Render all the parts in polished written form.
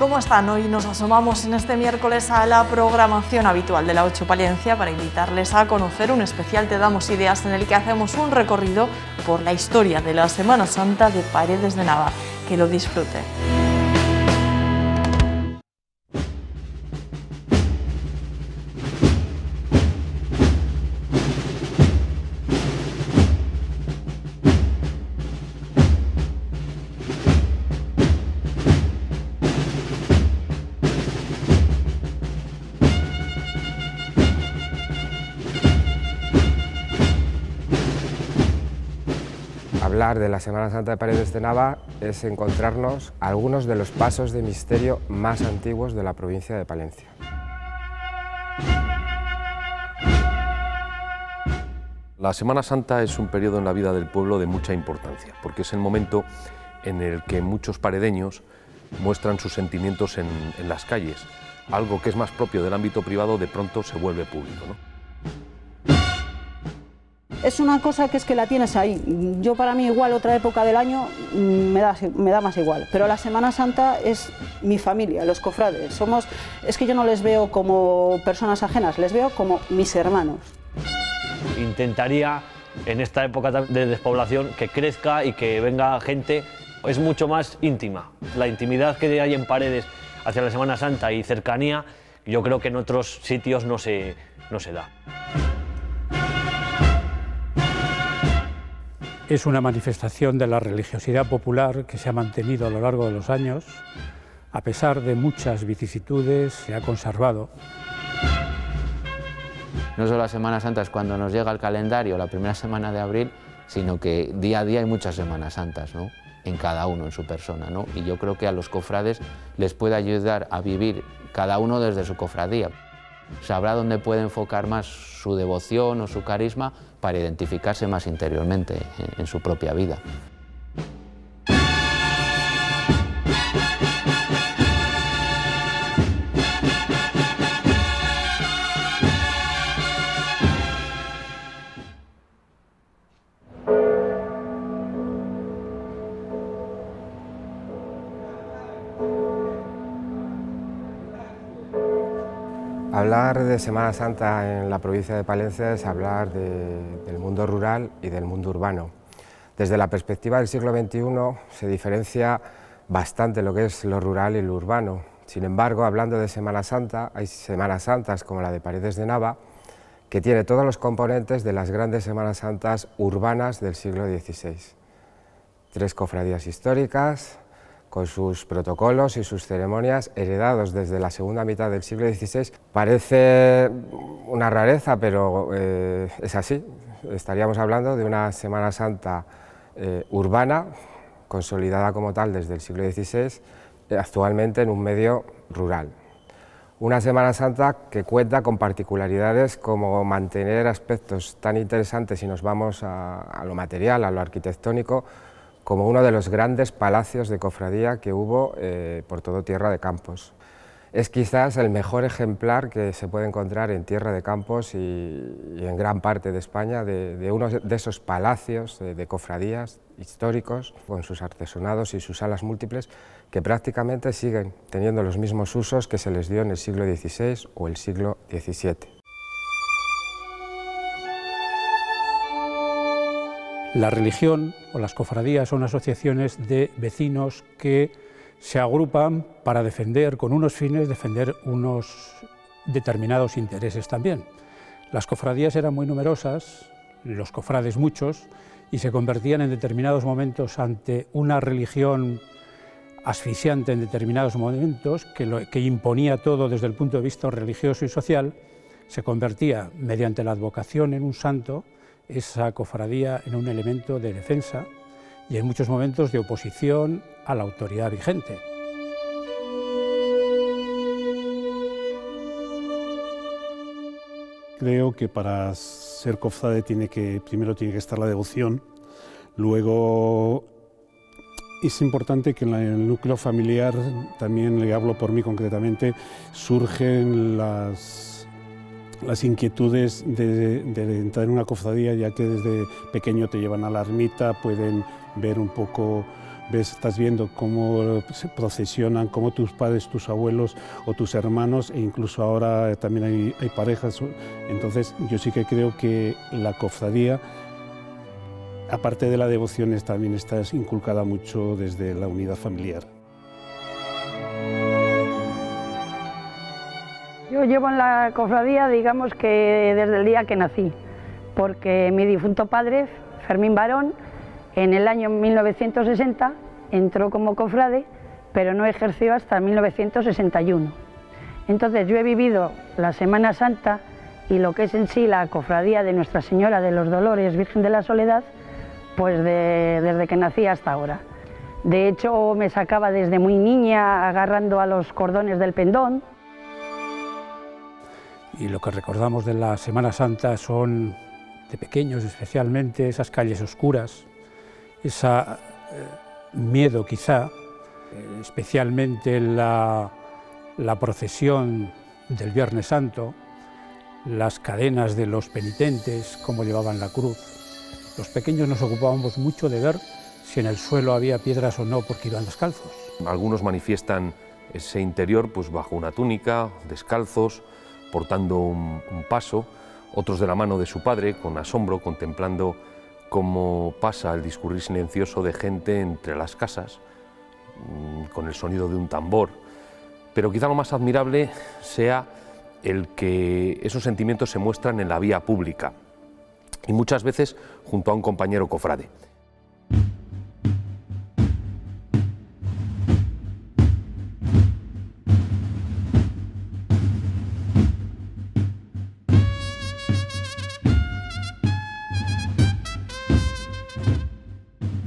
¿Cómo están? Hoy nos asomamos en este miércoles a la programación habitual de la 8 Palencia para invitarles a conocer un especial Te Damos Ideas en el que hacemos un recorrido por la historia de la Semana Santa de Paredes de Nava. Que lo disfruten. Hablar de la Semana Santa de Paredes de Nava es encontrarnos algunos de los pasos de misterio más antiguos de la provincia de Palencia. La Semana Santa es un periodo en la vida del pueblo de mucha importancia, porque es el momento en el que muchos paredeños muestran sus sentimientos en las calles. Algo que es más propio del ámbito privado de pronto se vuelve público, ¿no? Es una cosa que es que la tienes ahí. Yo para mí igual otra época del año me da más igual, pero la Semana Santa es mi familia, los cofrades. Es que yo no les veo como personas ajenas, les veo como mis hermanos. Intentaría en esta época de despoblación que crezca y que venga gente. Es mucho más íntima. La intimidad que hay en Paredes hacia la Semana Santa y cercanía, yo creo que en otros sitios no se da. Es una manifestación de la religiosidad popular que se ha mantenido a lo largo de los años. A pesar de muchas vicisitudes, se ha conservado. No solo la Semana Santa es cuando nos llega el calendario, la primera semana de abril, sino que día a día hay muchas Semanas Santas, ¿no? En cada uno, en su persona, ¿no? Y yo creo que a los cofrades les puede ayudar a vivir cada uno desde su cofradía. Sabrá dónde puede enfocar más su devoción o su carisma para identificarse más interiormente en su propia vida. Hablar de Semana Santa en la provincia de Palencia es hablar del mundo rural y del mundo urbano. Desde la perspectiva del siglo XXI se diferencia bastante lo que es lo rural y lo urbano. Sin embargo, hablando de Semana Santa, hay Semanas Santas como la de Paredes de Nava, que tiene todos los componentes de las grandes Semanas Santas urbanas del siglo XVI. 3 cofradías históricas, con sus protocolos y sus ceremonias heredados desde la segunda mitad del siglo XVI. Parece una rareza, pero es así. Estaríamos hablando de una Semana Santa urbana, consolidada como tal desde el siglo XVI, actualmente en un medio rural. Una Semana Santa que cuenta con particularidades como mantener aspectos tan interesantes, si nos vamos a lo material, a lo arquitectónico, como uno de los grandes palacios de cofradía que hubo por todo Tierra de Campos. Es quizás el mejor ejemplar que se puede encontrar en Tierra de Campos y en gran parte de España de uno de esos palacios de cofradías históricos con sus artesonados y sus salas múltiples que prácticamente siguen teniendo los mismos usos que se les dio en el siglo XVI o el siglo XVII. La religión o las cofradías son asociaciones de vecinos que se agrupan para defender, con unos fines, defender unos determinados intereses también. Las cofradías eran muy numerosas, los cofrades muchos, y se convertían en determinados momentos ante una religión asfixiante en determinados momentos, que imponía todo desde el punto de vista religioso y social, se convertía mediante la advocación en un santo, esa cofradía en un elemento de defensa y en muchos momentos de oposición a la autoridad vigente. Creo que para ser cofrade primero tiene que estar la devoción, luego es importante que en el núcleo familiar, también le hablo por mí concretamente, surgen las inquietudes de entrar en una cofradía, ya que desde pequeño te llevan a la ermita, pueden ver un poco estás viendo cómo se procesionan, cómo tus padres, tus abuelos o tus hermanos, e incluso ahora también hay parejas. Entonces yo sí que creo que la cofradía, aparte de la devoción, también está inculcada mucho desde la unidad familiar. Yo llevo en la cofradía, digamos que desde el día que nací, porque mi difunto padre, Fermín Barón, en el año 1960 entró como cofrade, pero no ejerció hasta 1961. Entonces yo he vivido la Semana Santa y lo que es en sí la cofradía de Nuestra Señora de los Dolores, Virgen de la Soledad, pues desde que nací hasta ahora. De hecho, me sacaba desde muy niña agarrando a los cordones del pendón. Y lo que recordamos de la Semana Santa son, de pequeños especialmente, esas calles oscuras, ese miedo quizá, especialmente la procesión del Viernes Santo, las cadenas de los penitentes, cómo llevaban la cruz. Los pequeños nos ocupábamos mucho de ver si en el suelo había piedras o no, porque iban descalzos. Algunos manifiestan ese interior pues bajo una túnica, descalzos, portando un paso, otros de la mano de su padre, con asombro, contemplando cómo pasa el discurrir silencioso de gente entre las casas, con el sonido de un tambor. Pero quizá lo más admirable sea el que esos sentimientos se muestran en la vía pública, y muchas veces junto a un compañero cofrade.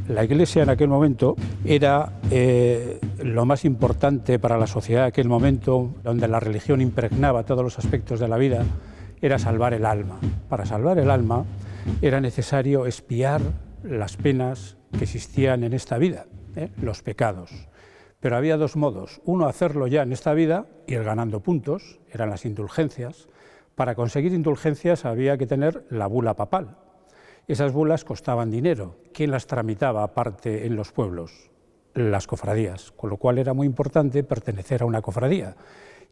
La Iglesia en aquel momento era lo más importante para la sociedad de aquel momento, donde la religión impregnaba todos los aspectos de la vida, era salvar el alma. Para salvar el alma era necesario expiar las penas que existían en esta vida, los pecados. Pero había dos modos: uno, hacerlo ya en esta vida, ir ganando puntos, eran las indulgencias. Para conseguir indulgencias había que tener la bula papal. Esas bulas costaban dinero. ¿Quién las tramitaba aparte en los pueblos? Las cofradías, con lo cual era muy importante pertenecer a una cofradía.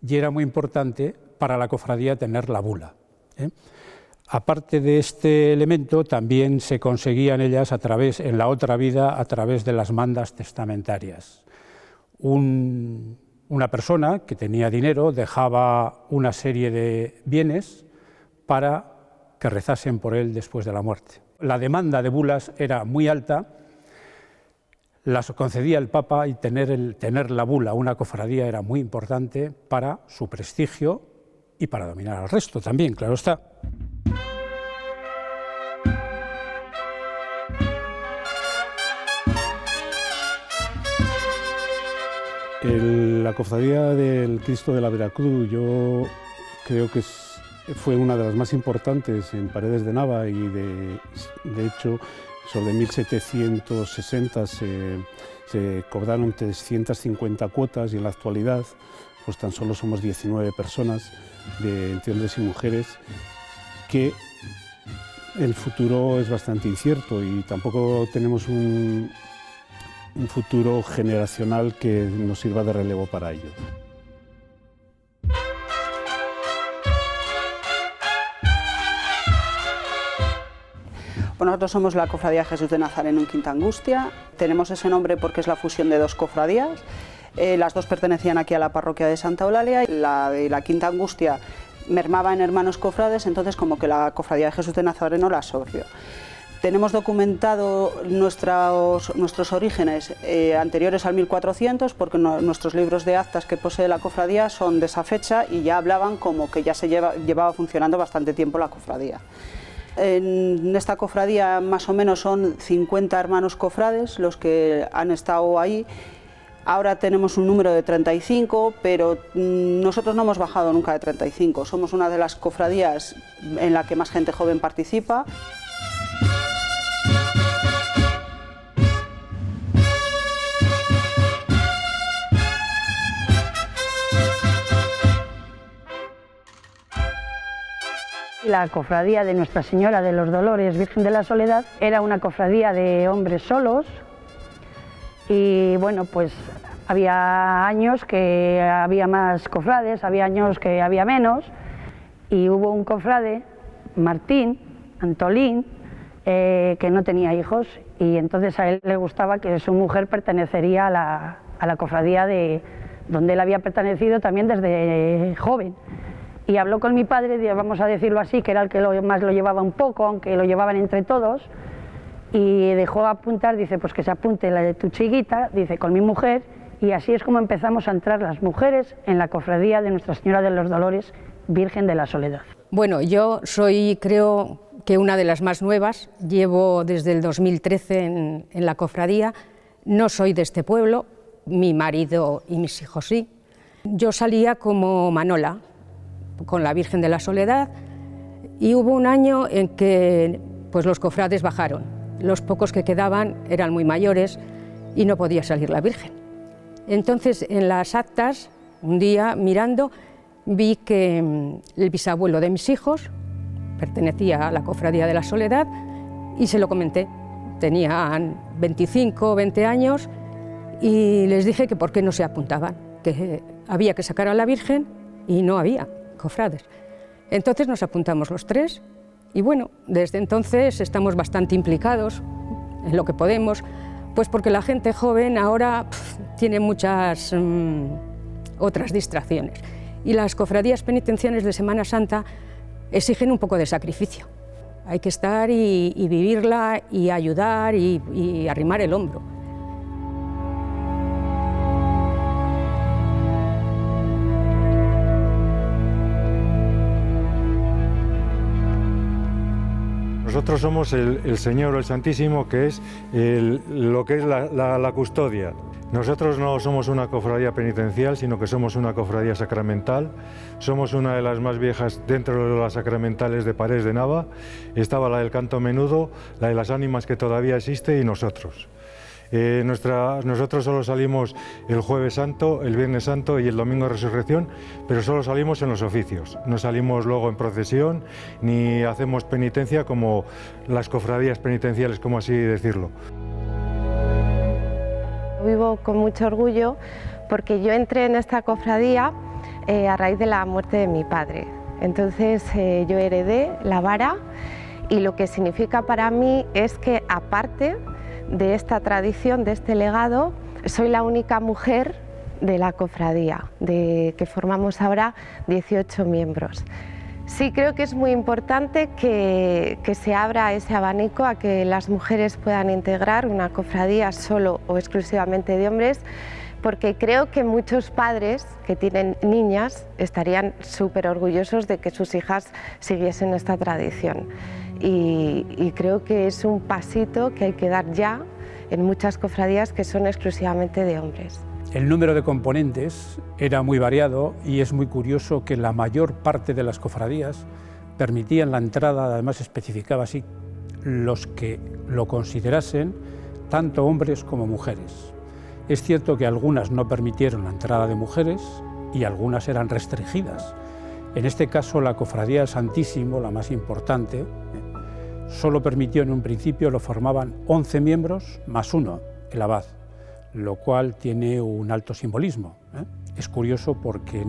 Y era muy importante para la cofradía tener la bula. Aparte de este elemento, también se conseguían ellas en la otra vida a través de las mandas testamentarias. Una persona que tenía dinero dejaba una serie de bienes para que rezasen por él después de la muerte. La demanda de bulas era muy alta, las concedía el Papa, y tener la bula, una cofradía, era muy importante para su prestigio y para dominar al resto también, claro está. La cofradía del Cristo de la Veracruz, yo creo que fue una de las más importantes en Paredes de Nava, y de hecho sobre 1760 se cobraron 350 cuotas, y en la actualidad pues tan solo somos 19 personas, entre hombres y mujeres, que el futuro es bastante incierto y tampoco tenemos un futuro generacional que nos sirva de relevo para ello. Nosotros somos la Cofradía Jesús de Nazareno en Quinta Angustia. Tenemos ese nombre porque es la fusión de dos cofradías. Las dos pertenecían aquí a la parroquia de Santa Eulalia. La de la Quinta Angustia mermaba en hermanos cofrades, entonces como que la Cofradía de Jesús de Nazareno la absorbió. Tenemos documentado nuestros orígenes anteriores al 1400, porque nuestros libros de actas que posee la cofradía son de esa fecha y ya hablaban como que ya se llevaba funcionando bastante tiempo la cofradía. En esta cofradía más o menos son 50 hermanos cofrades los que han estado ahí. Ahora tenemos un número de 35, pero nosotros no hemos bajado nunca de 35. Somos una de las cofradías en la que más gente joven participa. La cofradía de Nuestra Señora de los Dolores, Virgen de la Soledad, era una cofradía de hombres solos, y bueno, pues había años que había más cofrades, había años que había menos, y hubo un cofrade, Martín Antolín, que no tenía hijos, y entonces a él le gustaba que su mujer pertenecería a la cofradía donde él había pertenecido también desde joven. Y habló con mi padre, vamos a decirlo así, que era el que más lo llevaba un poco, aunque lo llevaban entre todos, y dejó apuntar, dice, pues que se apunte la de tu chiquita, dice, con mi mujer, y así es como empezamos a entrar las mujeres en la cofradía de Nuestra Señora de los Dolores, Virgen de la Soledad. Bueno, yo soy, creo que una de las más nuevas, llevo desde el 2013 en la cofradía, no soy de este pueblo, mi marido y mis hijos sí. Yo salía como Manola, con la Virgen de la Soledad, y hubo un año en que pues, los cofrades bajaron. Los pocos que quedaban eran muy mayores y no podía salir la Virgen. Entonces, en las actas, un día mirando, vi que el bisabuelo de mis hijos pertenecía a la Cofradía de la Soledad y se lo comenté. Tenían 25 o 20 años y les dije que por qué no se apuntaban, que había que sacar a la Virgen y no había cofrades. Entonces nos apuntamos los tres y bueno, desde entonces estamos bastante implicados en lo que podemos, pues porque la gente joven ahora tiene muchas otras distracciones y las cofradías penitenciales de Semana Santa exigen un poco de sacrificio. Hay que estar y vivirla y ayudar y arrimar el hombro. Nosotros somos el Señor o el Santísimo, que es lo que es la custodia. Nosotros no somos una cofradía penitencial, sino que somos una cofradía sacramental. Somos una de las más viejas dentro de las sacramentales de Parés de Nava. Estaba la del canto menudo, la de las ánimas, que todavía existe, y nosotros. Nosotros solo salimos el Jueves Santo, el Viernes Santo y el Domingo de Resurrección, pero solo salimos en los oficios. No salimos luego en procesión ni hacemos penitencia como las cofradías penitenciales, como así decirlo. Vivo con mucho orgullo porque yo entré en esta cofradía a raíz de la muerte de mi padre. Entonces yo heredé la vara y lo que significa para mí es que, aparte de esta tradición, de este legado, soy la única mujer de la cofradía, que formamos ahora 18 miembros. Sí, creo que es muy importante que se abra ese abanico a que las mujeres puedan integrar una cofradía solo o exclusivamente de hombres, porque creo que muchos padres que tienen niñas estarían súper orgullosos de que sus hijas siguiesen esta tradición. Y creo que es un pasito que hay que dar ya en muchas cofradías que son exclusivamente de hombres. El número de componentes era muy variado y es muy curioso que la mayor parte de las cofradías permitían la entrada, además especificaba así, los que lo considerasen, tanto hombres como mujeres. Es cierto que algunas no permitieron la entrada de mujeres y algunas eran restringidas. En este caso, la Cofradía del Santísimo, la más importante, solo permitió en un principio, lo formaban 11 miembros más uno, el abad, lo cual tiene un alto simbolismo. Es curioso porque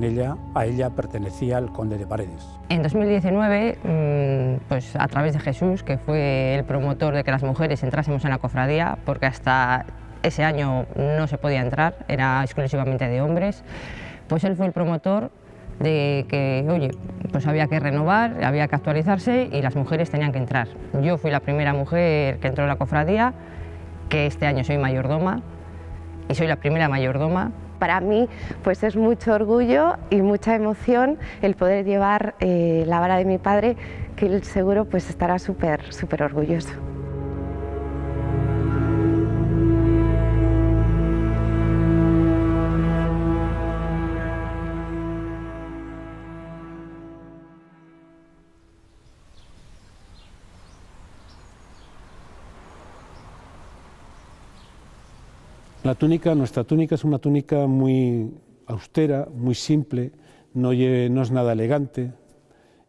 a ella pertenecía el conde de Paredes. En 2019, pues a través de Jesús, que fue el promotor de que las mujeres entrásemos en la cofradía, porque hasta ese año no se podía entrar, era exclusivamente de hombres, pues él fue el promotor de que, oye, pues había que renovar, había que actualizarse y las mujeres tenían que entrar. Yo fui la primera mujer que entró en la cofradía, que este año soy mayordoma, y soy la primera mayordoma. Para mí pues es mucho orgullo y mucha emoción el poder llevar la vara de mi padre, que él seguro pues estará súper orgulloso. La túnica, nuestra túnica es una túnica muy austera, muy simple, no es nada elegante,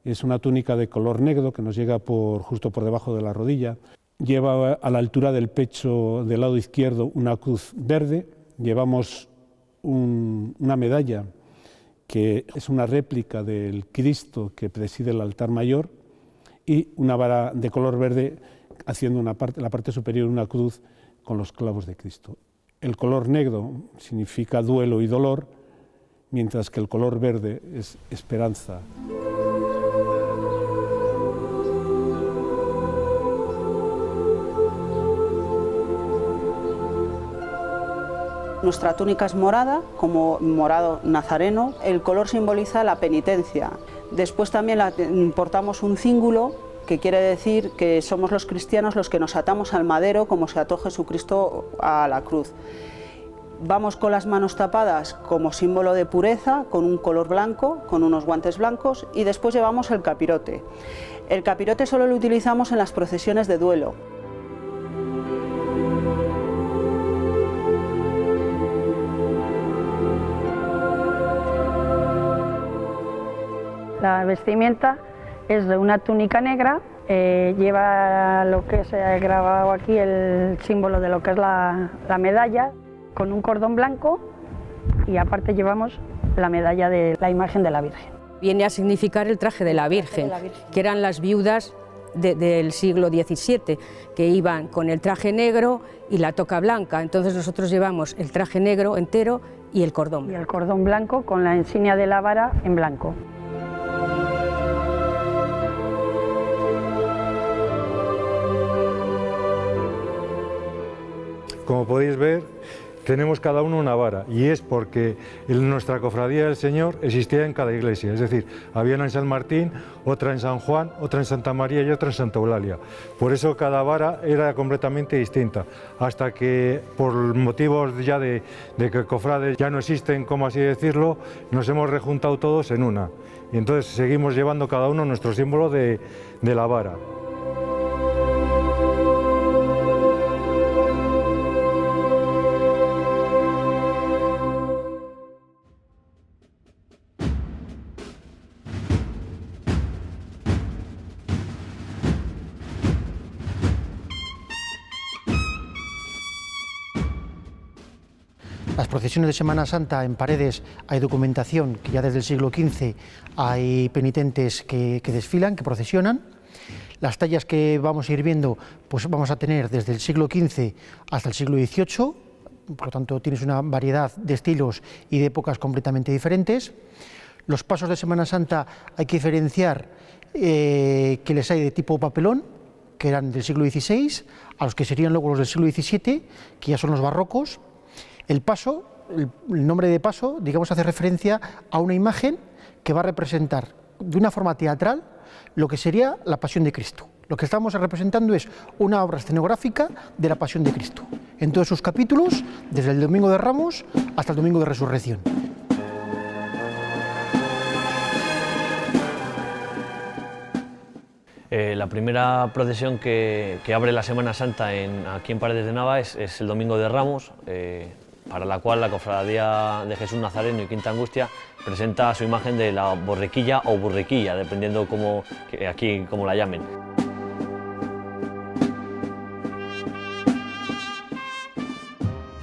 es una túnica de color negro que nos llega justo por debajo de la rodilla. lleva a la altura del pecho del lado izquierdo una cruz verde, llevamos una medalla que es una réplica del Cristo que preside el altar mayor y una vara de color verde haciendo la parte superior una cruz con los clavos de Cristo. El color negro significa duelo y dolor, mientras que el color verde es esperanza. Nuestra túnica es morada, como morado nazareno. El color simboliza la penitencia. Después también portamos un cíngulo, que quiere decir que somos los cristianos los que nos atamos al madero, como se ató Jesucristo a la cruz. Vamos con las manos tapadas como símbolo de pureza, con un color blanco, con unos guantes blancos, y después llevamos el capirote. El capirote solo lo utilizamos en las procesiones de duelo. La vestimenta es de una túnica negra, lleva lo que se ha grabado aquí, el símbolo de lo que es la medalla, con un cordón blanco, y aparte llevamos la medalla de la imagen de la Virgen. Viene a significar el traje de la Virgen, que eran las viudas del siglo XVII, que iban con el traje negro y la toca blanca. Entonces nosotros llevamos el traje negro entero y el cordón. Y el cordón blanco con la insignia de la vara en blanco. Como podéis ver, tenemos cada uno una vara, y es porque nuestra cofradía del Señor existía en cada iglesia, es decir, había una en San Martín, otra en San Juan, otra en Santa María y otra en Santa Eulalia. Por eso cada vara era completamente distinta, hasta que por motivos ya de que cofrades ya no existen, como así decirlo, nos hemos rejuntado todos en una. Y entonces seguimos llevando cada uno nuestro símbolo de la vara. Las procesiones de Semana Santa en Paredes hay documentación, que ya desde el siglo XV hay penitentes que desfilan, que procesionan. Las tallas que vamos a ir viendo, pues vamos a tener desde el siglo XV hasta el siglo XVIII, por lo tanto tienes una variedad de estilos y de épocas completamente diferentes. Los pasos de Semana Santa hay que diferenciar que les hay de tipo papelón, que eran del siglo XVI, a los que serían luego los del siglo XVII, que ya son los barrocos. El paso, el nombre de paso, digamos, hace referencia a una imagen que va a representar de una forma teatral lo que sería la Pasión de Cristo. Lo que estamos representando es una obra escenográfica de la Pasión de Cristo, en todos sus capítulos, desde el Domingo de Ramos hasta el Domingo de Resurrección. La primera procesión que abre la Semana Santa aquí en Paredes de Nava es el Domingo de Ramos, para la cual la Cofradía de Jesús Nazareno y Quinta Angustia presenta su imagen de la borriquilla o burriquilla, dependiendo aquí cómo la llamen.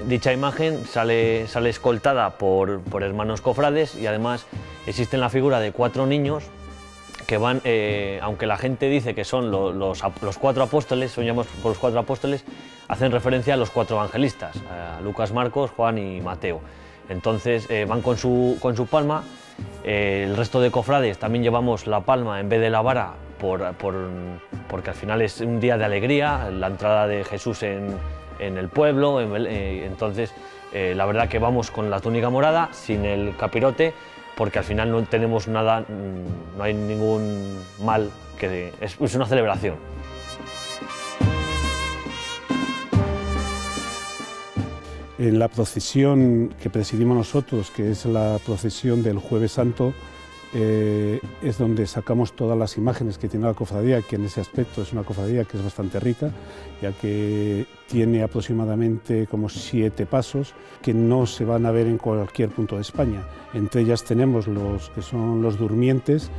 Dicha imagen sale escoltada por hermanos cofrades, y además existe la figura de 4 niños que van, aunque la gente dice que son los 4 apóstoles, son llamados por los 4 apóstoles, hacen referencia a los 4 evangelistas, a Lucas, Marcos, Juan y Mateo. Entonces van con su palma. El resto de cofrades también llevamos la palma en vez de la vara, porque al final es un día de alegría, la entrada de Jesús en el pueblo. Entonces la verdad que vamos con la túnica morada, sin el capirote, porque al final no tenemos nada, no hay ningún mal, es una celebración. En la procesión que presidimos nosotros, que es la procesión del Jueves Santo, es donde sacamos todas las imágenes que tiene la cofradía, que en ese aspecto es una cofradía que es bastante rica, ya que tiene aproximadamente como 7 pasos que no se van a ver en cualquier punto de España. Entre ellas tenemos los que son los durmientes.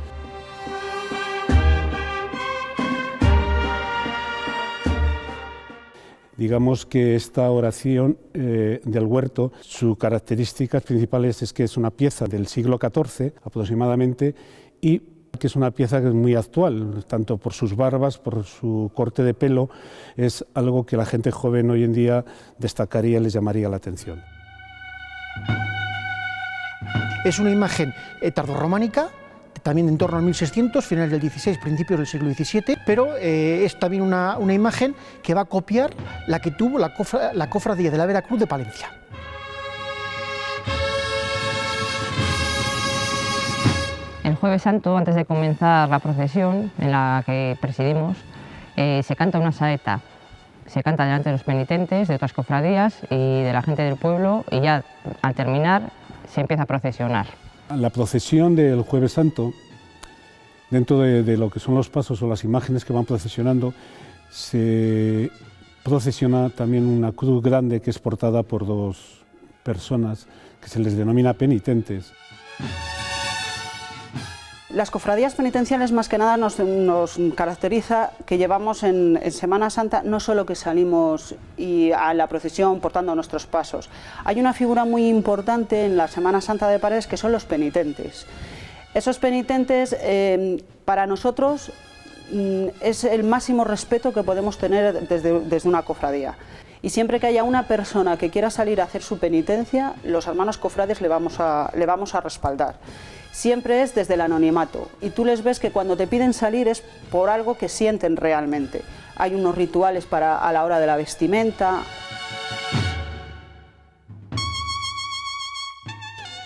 Digamos que esta oración del huerto, sus características principales es que es una pieza del siglo XIV aproximadamente y que es una pieza que es muy actual, tanto por sus barbas, por su corte de pelo, es algo que la gente joven hoy en día destacaría y les llamaría la atención. Es una imagen tardorrománica, también en torno al 1600, finales del XVI, principios del siglo XVII, pero es también una imagen que va a copiar la que tuvo la cofradía de la Veracruz de Palencia. El Jueves Santo, antes de comenzar la procesión en la que presidimos, se canta una saeta. Se canta delante de los penitentes, de otras cofradías y de la gente del pueblo, y ya al terminar se empieza a procesionar. La procesión del Jueves Santo, dentro de lo que son los pasos o las imágenes que van procesionando, se procesiona también una cruz grande que es portada por dos personas que se les denomina penitentes. Las cofradías penitenciales más que nada nos caracteriza que llevamos en Semana Santa no solo que salimos a la procesión portando nuestros pasos. Hay una figura muy importante en la Semana Santa de Paredes que son los penitentes. Esos penitentes para nosotros es el máximo respeto que podemos tener desde una cofradía. Y siempre que haya una persona que quiera salir a hacer su penitencia, los hermanos cofrades le vamos a respaldar. Siempre es desde el anonimato y tú les ves que cuando te piden salir es por algo que sienten realmente. Hay unos rituales a la hora de la vestimenta.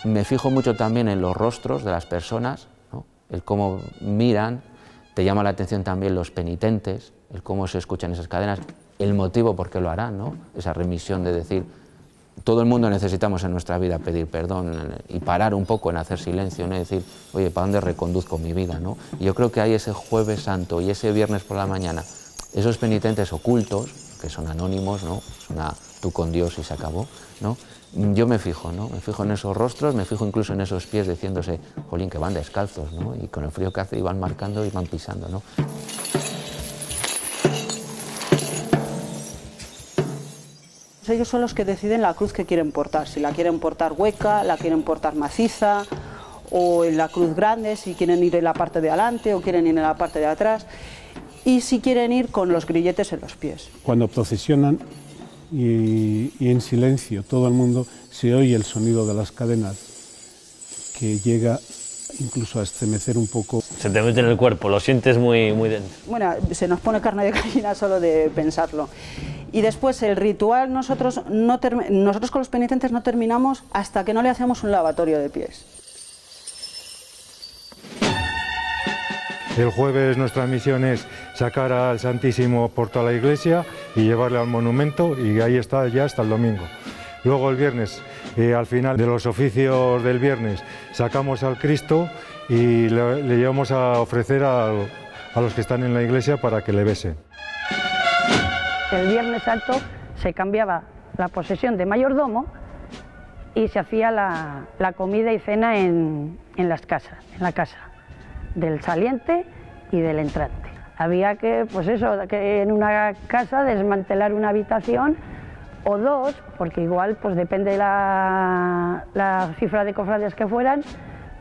Me fijo mucho también en los rostros de las personas, ¿no? El cómo miran, te llama la atención también los penitentes, el cómo se escuchan esas cadenas, el motivo por qué lo harán, ¿no? Esa remisión de decir, todo el mundo necesitamos en nuestra vida pedir perdón y parar un poco en hacer silencio, ¿no? Y decir, oye, ¿para dónde reconduzco mi vida, ¿no? Y yo creo que hay ese Jueves Santo y ese viernes por la mañana, esos penitentes ocultos, que son anónimos, ¿no? Es una tú con Dios y se acabó, ¿no? Yo me fijo, ¿no? Me fijo en esos rostros, me fijo incluso en esos pies diciéndose, jolín, que van descalzos, ¿no? Y con el frío que hace y van marcando y van pisando, ¿no? Ellos son los que deciden la cruz que quieren portar, si la quieren portar hueca, la quieren portar maciza, o en la cruz grande, si quieren ir en la parte de adelante o quieren ir en la parte de atrás, y si quieren ir con los grilletes en los pies. Cuando procesionan y en silencio todo el mundo se oye el sonido de las cadenas que llega incluso a estremecer un poco. Se te mete en el cuerpo, lo sientes muy dentro. Bueno, se nos pone carne de gallina solo de pensarlo. Y después el ritual, nosotros con los penitentes no terminamos hasta que no le hacemos un lavatorio de pies. El jueves nuestra misión es sacar al Santísimo por toda la iglesia y llevarle al monumento, y ahí está ya hasta el domingo. Luego el viernes, al final de los oficios del viernes, sacamos al Cristo y le llevamos a ofrecer a los que están en la iglesia para que le besen. El Viernes Santo se cambiaba la posesión de mayordomo y se hacía la comida y cena en las casas, en la casa del saliente y del entrante. Había que, pues eso, que en una casa desmantelar una habitación o dos, porque igual, pues depende de la cifra de cofrades que fueran,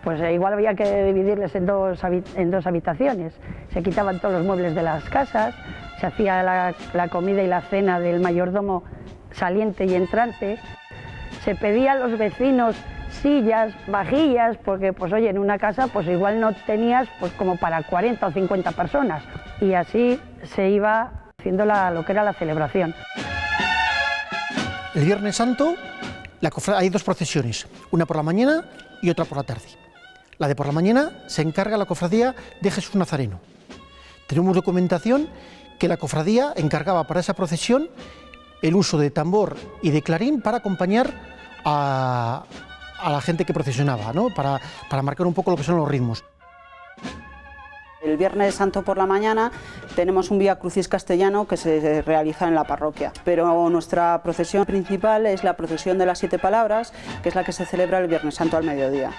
pues igual había que dividirles en dos habitaciones. Se quitaban todos los muebles de las casas, se hacía la comida y la cena del mayordomo saliente y entrante. Se pedía a los vecinos sillas, vajillas, porque pues oye, en una casa pues igual no tenías pues como para 40 o 50 personas. Y así se iba haciendo lo que era la celebración. El Viernes Santo hay dos procesiones, una por la mañana y otra por la tarde. La de por la mañana se encarga la cofradía de Jesús Nazareno. Tenemos documentación que la cofradía encargaba para esa procesión el uso de tambor y de clarín para acompañar a la gente que procesionaba, ¿no? Para marcar un poco lo que son los ritmos. El Viernes Santo por la mañana tenemos un Vía Crucis castellano que se realiza en la parroquia, pero nuestra procesión principal es la procesión de las 7 palabras, que es la que se celebra el Viernes Santo al mediodía.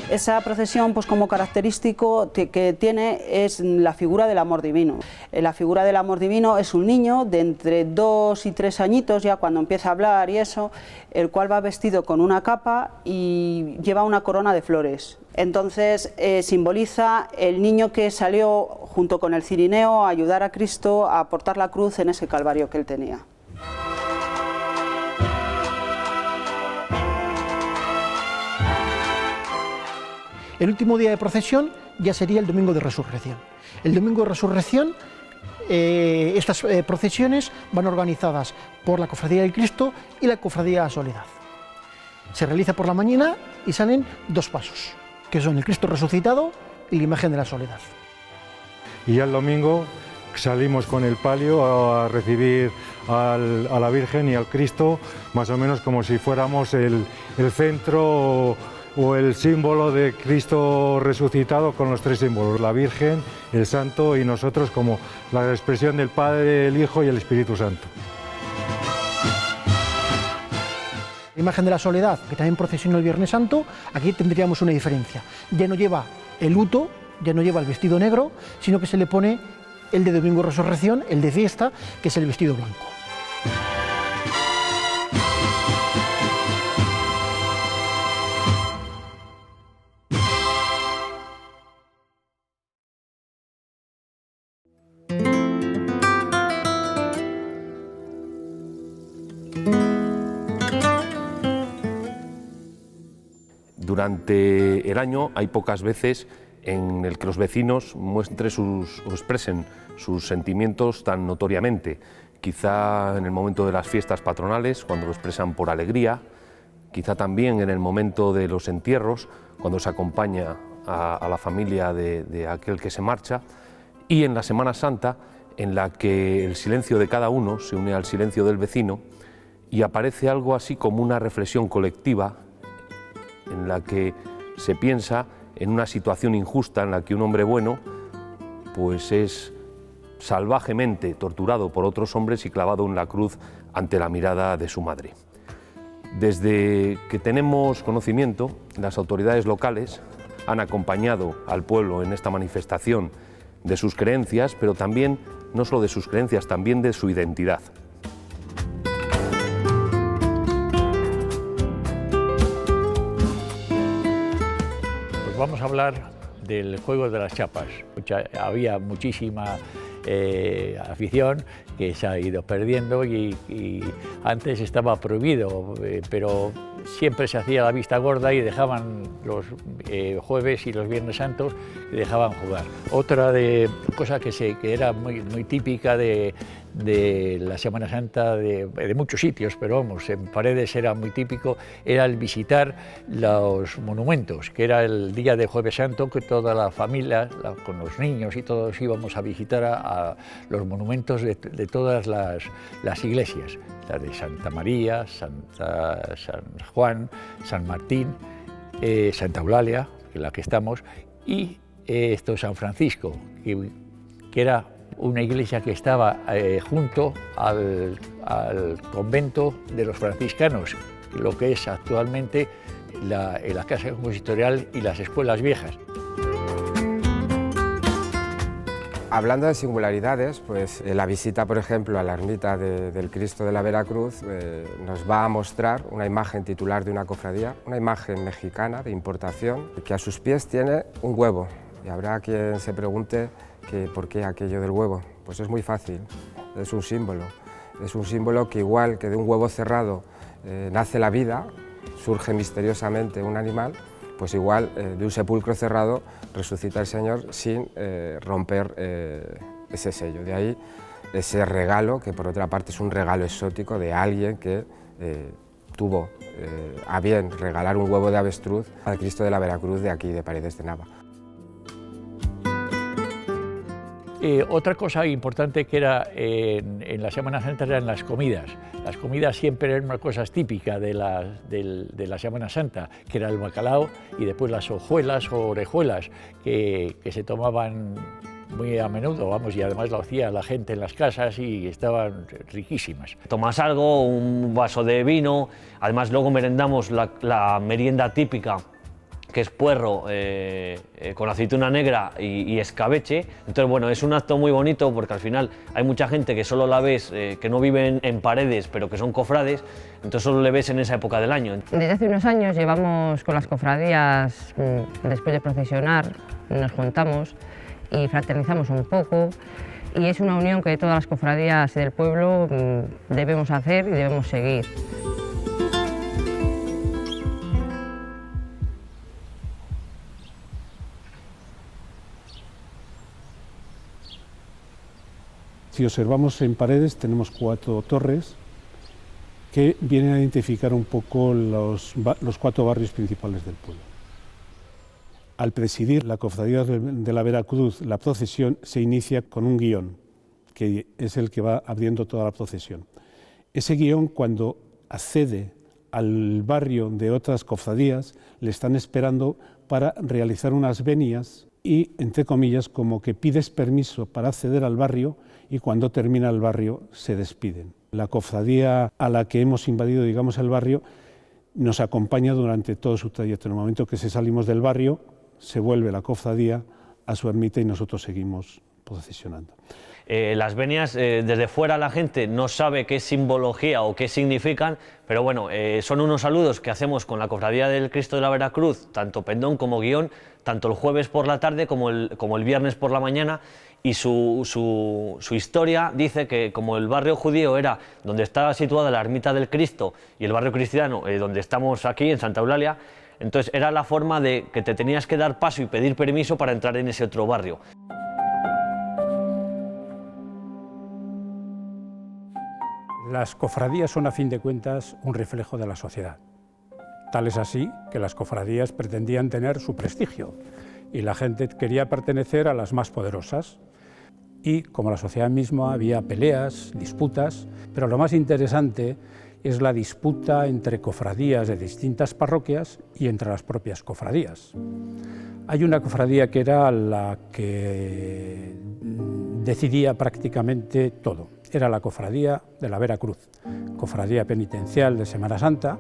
Esa procesión, pues como característico que tiene es la figura del amor divino. La figura del amor divino es un niño de entre 2 y 3 añitos, ya cuando empieza a hablar y eso, el cual va vestido con una capa y lleva una corona de flores. Entonces simboliza el niño que salió junto con el cirineo a ayudar a Cristo a portar la cruz en ese calvario que él tenía. El último día de procesión ya sería el Domingo de Resurrección. El Domingo de Resurrección, estas procesiones van organizadas por la Cofradía del Cristo y la Cofradía de la Soledad. Se realiza por la mañana y salen 2 pasos, que son el Cristo resucitado y la imagen de la Soledad. Y ya el domingo salimos con el palio a recibir a la Virgen y al Cristo, más o menos como si fuéramos el centro o el símbolo de Cristo resucitado, con los 3 símbolos, la Virgen, el Santo y nosotros como la expresión del Padre, el Hijo y el Espíritu Santo. La imagen de la Soledad, que también procesiona el Viernes Santo, aquí tendríamos una diferencia. Ya no lleva el luto, ya no lleva el vestido negro, sino que se le pone el de Domingo de Resurrección, el de fiesta, que es el vestido blanco. Durante el año hay pocas veces en el que los vecinos expresen sus sentimientos tan notoriamente. Quizá en el momento de las fiestas patronales, cuando lo expresan por alegría, quizá también en el momento de los entierros, cuando se acompaña a la familia de aquel que se marcha, y en la Semana Santa, en la que el silencio de cada uno se une al silencio del vecino y aparece algo así como una reflexión colectiva en la que se piensa en una situación injusta en la que un hombre bueno pues es salvajemente torturado por otros hombres y clavado en la cruz ante la mirada de su madre. Desde que tenemos conocimiento, las autoridades locales han acompañado al pueblo en esta manifestación de sus creencias, pero también, no solo de sus creencias, también de su identidad. Vamos a hablar del juego de las chapas. Había muchísima afición que se ha ido perdiendo y antes estaba prohibido, pero siempre se hacía la vista gorda y dejaban los jueves y los viernes santos y dejaban jugar. Otra cosa que era muy típica de la Semana Santa de muchos sitios, pero vamos, en Paredes era muy típico, era el visitar los monumentos, que era el día de Jueves Santo, que toda la familia, con los niños y todos íbamos a visitar a los monumentos de todas las iglesias, la de Santa María, San Juan, San Martín, Santa Eulalia, en la que estamos, y San Francisco, que era una iglesia que estaba junto al convento de los franciscanos, lo que es actualmente la Casa Consistorial y las escuelas viejas. Hablando de singularidades, pues la visita, por ejemplo, a la ermita del Cristo de la Veracruz nos va a mostrar una imagen titular de una cofradía, una imagen mexicana de importación, que a sus pies tiene un huevo. Y habrá quien se pregunte por qué aquello del huevo. Pues es muy fácil, es un símbolo que igual que de un huevo cerrado nace la vida, surge misteriosamente un animal, pues igual de un sepulcro cerrado resucita el Señor sin romper ese sello. De ahí ese regalo, que por otra parte es un regalo exótico de alguien que tuvo a bien regalar un huevo de avestruz al Cristo de la Veracruz de aquí, de Paredes de Nava. Otra cosa importante que era en la Semana Santa eran las comidas. Las comidas siempre eran una cosa típica de la Semana Santa, que era el bacalao y después las hojuelas o orejuelas que se tomaban muy a menudo, vamos, y además lo hacía la gente en las casas y estaban riquísimas. Tomas algo, un vaso de vino, además luego merendamos la merienda típica que es puerro con aceituna negra y escabeche. Entonces, bueno, es un acto muy bonito porque al final hay mucha gente que solo la ves, que no viven en Paredes, pero que son cofrades, entonces solo le ves en esa época del año. Desde hace unos años llevamos con las cofradías, después de procesionar, nos juntamos y fraternizamos un poco, y es una unión que todas las cofradías del pueblo debemos hacer y debemos seguir. Si observamos en Paredes tenemos 4 torres que vienen a identificar un poco los 4 barrios principales del pueblo. Al presidir la Cofradía de la Veracruz, la procesión se inicia con un guión, que es el que va abriendo toda la procesión. Ese guión, cuando accede al barrio de otras cofradías, le están esperando para realizar unas venias y, entre comillas, como que pides permiso para acceder al barrio y cuando termina el barrio se despiden. La cofradía a la que hemos invadido, digamos, el barrio, nos acompaña durante todo su trayecto. En el momento que salimos del barrio, se vuelve la cofradía a su ermita y nosotros seguimos procesionando. Las venias, desde fuera la gente no sabe qué simbología o qué significan, pero bueno, son unos saludos que hacemos con la Cofradía del Cristo de la Veracruz, tanto pendón como guión, tanto el jueves por la tarde como el viernes por la mañana, y su historia dice que como el barrio judío era donde estaba situada la ermita del Cristo y el barrio cristiano, donde estamos aquí en Santa Eulalia, entonces era la forma de que te tenías que dar paso y pedir permiso para entrar en ese otro barrio. Las cofradías son, a fin de cuentas, un reflejo de la sociedad. Tal es así que las cofradías pretendían tener su prestigio y la gente quería pertenecer a las más poderosas. Y, como la sociedad misma, había peleas, disputas, pero lo más interesante es la disputa entre cofradías de distintas parroquias y entre las propias cofradías. Hay una cofradía que era la que decidía prácticamente todo. Era la Cofradía de la Veracruz, cofradía penitencial de Semana Santa,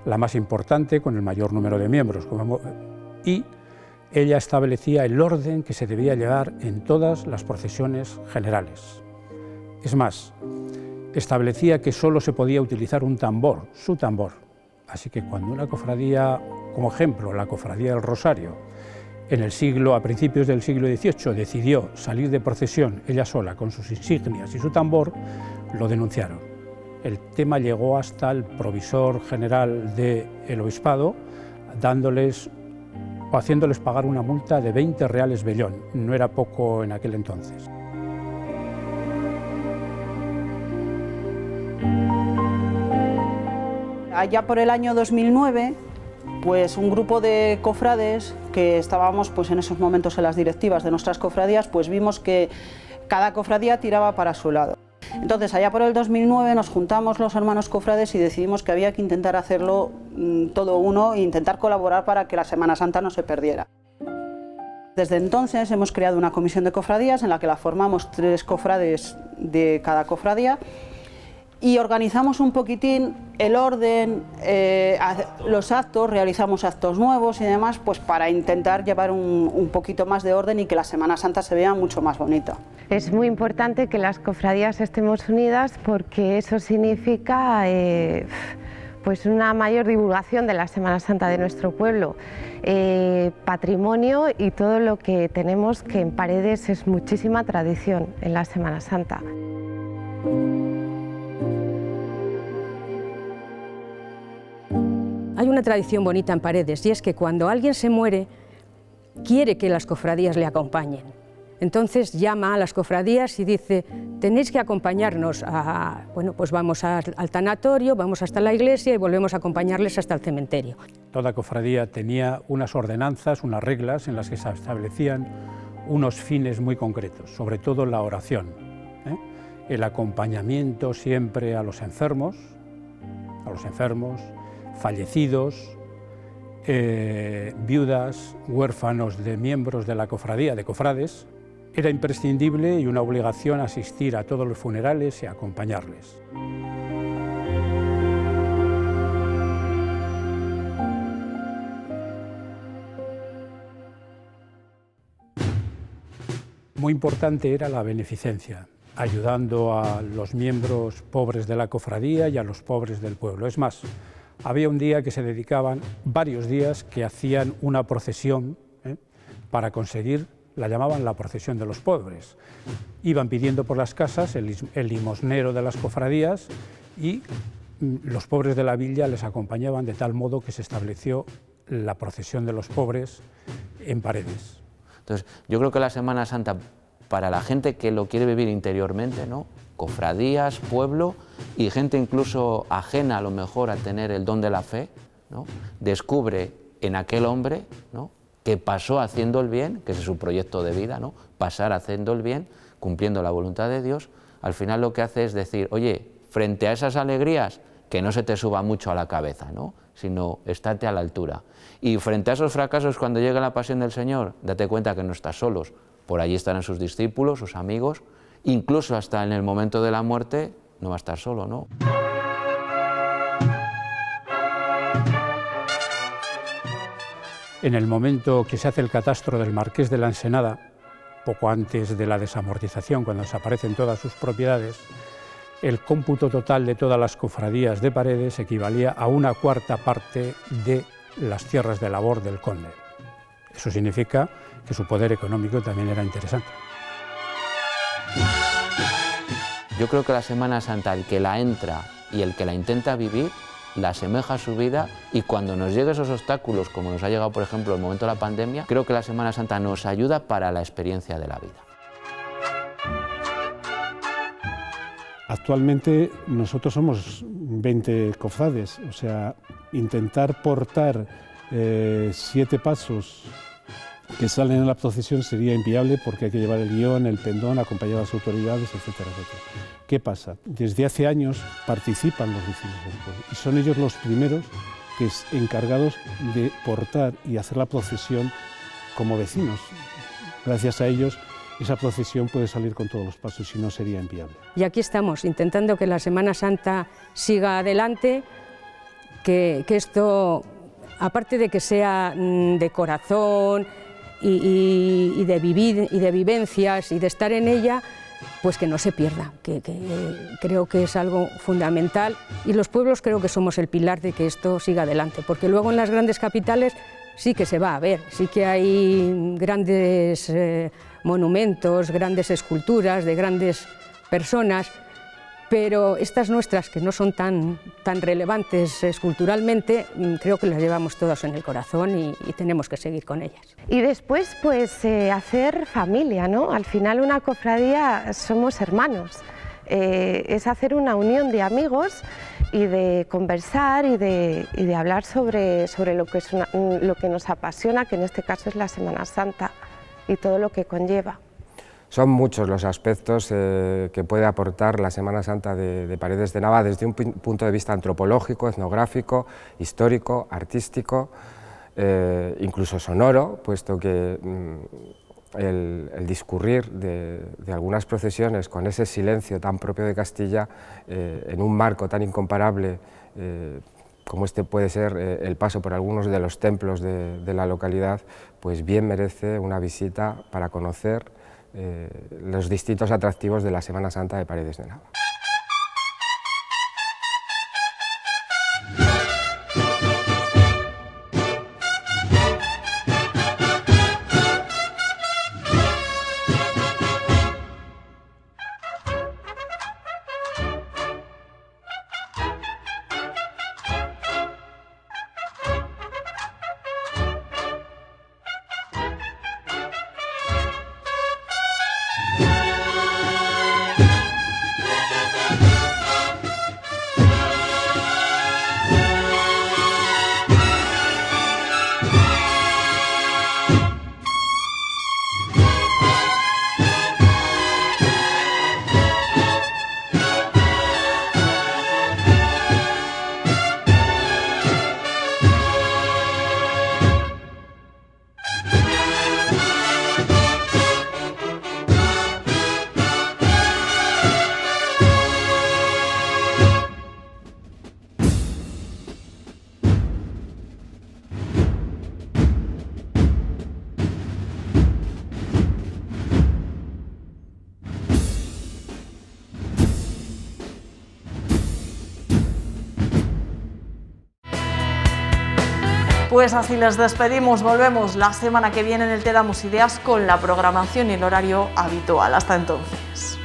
la más importante con el mayor número de miembros, y ella establecía el orden que se debía llevar en todas las procesiones generales. Es más, establecía que solo se podía utilizar un tambor, su tambor. Así que cuando una cofradía, como ejemplo, la Cofradía del Rosario, a principios del siglo XVIII, decidió salir de procesión ella sola con sus insignias y su tambor, lo denunciaron. El tema llegó hasta el provisor general del obispado, haciéndoles pagar una multa de 20 reales vellón. No era poco en aquel entonces. Allá por el año 2009, pues un grupo de cofrades que estábamos pues en esos momentos en las directivas de nuestras cofradías, pues vimos que cada cofradía tiraba para su lado. Entonces, allá por el 2009 nos juntamos los hermanos cofrades y decidimos que había que intentar hacerlo todo uno e intentar colaborar para que la Semana Santa no se perdiera. Desde entonces hemos creado una comisión de cofradías en la que la formamos 3 cofrades de cada cofradía y organizamos un poquitín el orden, los actos, realizamos actos nuevos y demás, pues para intentar llevar un poquito más de orden y que la Semana Santa se vea mucho más bonita. Es muy importante que las cofradías estemos unidas porque eso significa pues una mayor divulgación de la Semana Santa de nuestro pueblo, patrimonio y todo lo que tenemos, que en Paredes es muchísima tradición en la Semana Santa. Hay una tradición bonita en Paredes y es que cuando alguien se muere, quiere que las cofradías le acompañen. Entonces llama a las cofradías y dice, tenéis que acompañarnos pues vamos al tanatorio, vamos hasta la iglesia y volvemos a acompañarles hasta el cementerio. Toda cofradía tenía unas ordenanzas, unas reglas en las que se establecían unos fines muy concretos, sobre todo la oración, el acompañamiento siempre a los enfermos, fallecidos, viudas, huérfanos de miembros de la cofradía, de cofrades. Era imprescindible y una obligación asistir a todos los funerales y acompañarles. muy importante era la beneficencia, ayudando a los miembros pobres de la cofradía y a los pobres del pueblo. Es más, había un día que se dedicaban, varios días, que hacían una procesión para conseguir, la llamaban la procesión de los pobres. Iban pidiendo por las casas el limosnero de las cofradías y los pobres de la villa les acompañaban, de tal modo que se estableció la procesión de los pobres en Paredes. Entonces, yo creo que la Semana Santa, para la gente que lo quiere vivir interiormente, ¿no?, cofradías, pueblo y gente incluso ajena a lo mejor a tener el don de la fe, ¿no?, descubre en aquel hombre, ¿no?, que pasó haciendo el bien, que ese es su proyecto de vida, ¿no?, pasar haciendo el bien, cumpliendo la voluntad de Dios. Al final lo que hace es decir, oye, frente a esas alegrías, que no se te suba mucho a la cabeza, ¿no?, sino estate a la altura. Y frente a esos fracasos, cuando llegue la pasión del Señor, date cuenta que no estás solos, por allí estarán sus discípulos, sus amigos, incluso hasta en el momento de la muerte no va a estar solo, ¿no? En el momento que se hace el catastro del Marqués de la Ensenada, poco antes de la desamortización, cuando desaparecen todas sus propiedades, el cómputo total de todas las cofradías de Paredes equivalía a 1/4 parte de las tierras de labor del conde. Eso significa que su poder económico también era interesante. Yo creo que la Semana Santa, el que la entra y el que la intenta vivir, la asemeja a su vida, y cuando nos lleguen esos obstáculos, como nos ha llegado por ejemplo el momento de la pandemia, creo que la Semana Santa nos ayuda para la experiencia de la vida. Actualmente nosotros somos 20 cofrades, o sea, intentar portar 7 pasos que salen en la procesión sería inviable porque hay que llevar el guión, el pendón, acompañar a las autoridades, etcétera, etcétera. ¿Qué pasa? Desde hace años participan los vecinos del pueblo y son ellos los primeros que es encargados de portar y hacer la procesión como vecinos. Gracias a ellos esa procesión puede salir con todos los pasos, si no sería inviable. Y aquí estamos, intentando que la Semana Santa siga adelante, que esto, aparte de que sea de corazón y de vivir y de vivencias y de estar en ella, pues que no se pierda, que creo que es algo fundamental, y los pueblos creo que somos el pilar de que esto siga adelante, porque luego en las grandes capitales sí que se va a ver, sí que hay grandes monumentos, grandes esculturas de grandes personas, pero estas nuestras, que no son tan relevantes esculturalmente, creo que las llevamos todas en el corazón y tenemos que seguir con ellas. Y después, pues, hacer familia, ¿no? Al final una cofradía somos hermanos, es hacer una unión de amigos y de conversar y de hablar sobre lo que nos apasiona, que en este caso es la Semana Santa y todo lo que conlleva. Son muchos los aspectos que puede aportar la Semana Santa de Paredes de Nava desde un punto de vista antropológico, etnográfico, histórico, artístico, incluso sonoro, puesto que el discurrir de algunas procesiones con ese silencio tan propio de Castilla, en un marco tan incomparable como este puede ser el paso por algunos de los templos de la localidad, pues bien merece una visita para conocer los distintos atractivos de la Semana Santa de Paredes de Nava. Pues así les despedimos, volvemos la semana que viene en el Te Damos Ideas con la programación y el horario habitual. Hasta entonces.